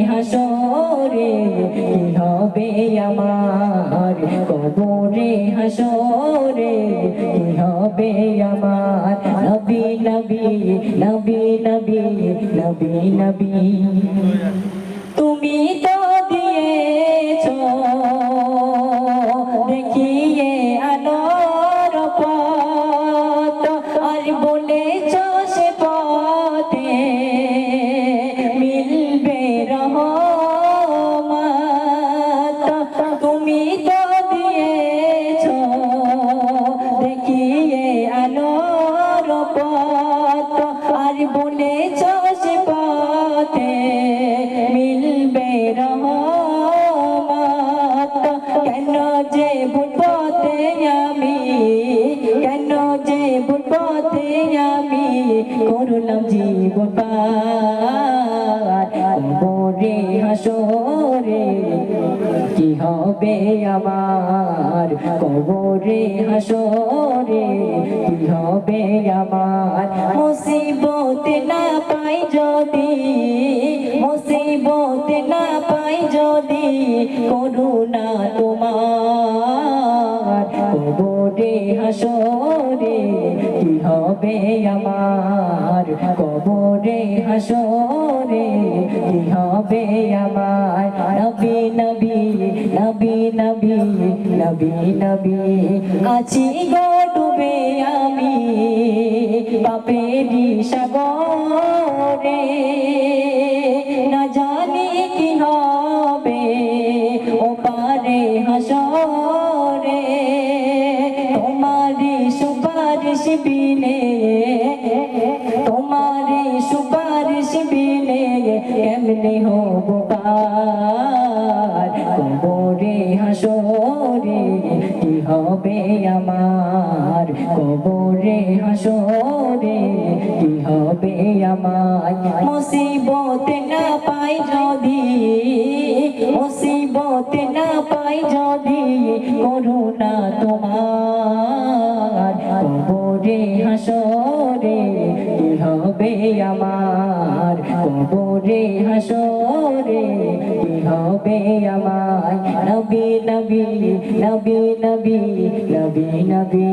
হাসরে কি হবে আমার, কবরে হাসরে কি হবে আমার। নবী নবী নবী নবী নবী নবী তুমি তো দিয়েছো দেখিয়ে আলোর পথ, আর বলেছো সে পথে মিলবে রহমত। তুমি তো দিয়েছো দেখিয়ে আলোর পথ, আর বলেছো সে পথে মিলবে রহমত। কেন যে ভুল পথে আমি, কেন যে ভুল পথে আমি করলাম জীবন পার। কবরে হাসরে কি হবে আমার, কবরে হাসরে কি হবে আমার। মুসিবত না পাই যদি, মুসিবত না পাই যদি করুণা তোমার। কবরে হাসরে কি হবে আমার, কবরে হাসরে কি হবে আমার। নবী নবী নবী নবী নবী নবী আছি গো ডুবে আমি পাপেরই সাগরে, না জানি কি হবে ও পারে হাসরে। তোমারি সুপারিশ বিনে, তোমারি সুপারিশ বিনে কেমনে হব পার। কবরে হাসরে কি হবে আমার, কবরে হাসরে কি হবে আমার। মুসিবত না পাই যদি, মুসিবত না পাই যদি করুণা তোমার। কবরে হাসরে কি হবে আমার, কবরে হাসরে কি হবে আমার। নবী নবী নবী নবী নবী নবী